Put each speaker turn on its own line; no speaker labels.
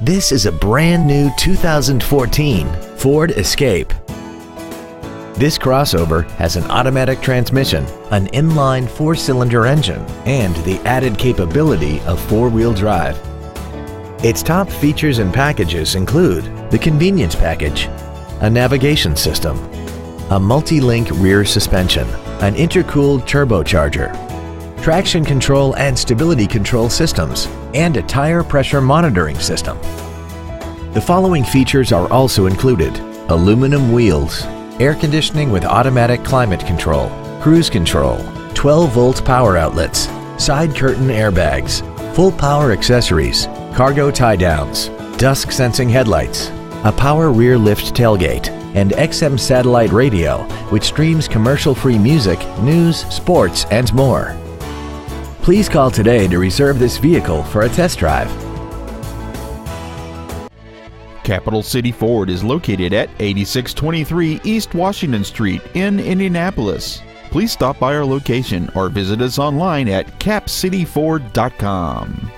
This is a brand new 2014 Ford Escape. This crossover has an automatic transmission, an inline 4-cylinder engine, and the added capability of 4-wheel drive. Its top features and packages include the convenience package, a navigation system, a multi-link rear suspension, an intercooled turbocharger, traction control and stability control systems, and a tire pressure monitoring system. The following features are also included: aluminum wheels, air conditioning with automatic climate control, cruise control, 12-volt power outlets, side curtain airbags, full power accessories, cargo tie-downs, dusk sensing headlights, a power rear lift tailgate, and XM satellite radio, which streams commercial-free music, news, sports, and more. Please call today to reserve this vehicle for a test drive.
Capital City Ford is located at 8623 East Washington Street in Indianapolis. Please stop by our location or visit us online at capcityford.com.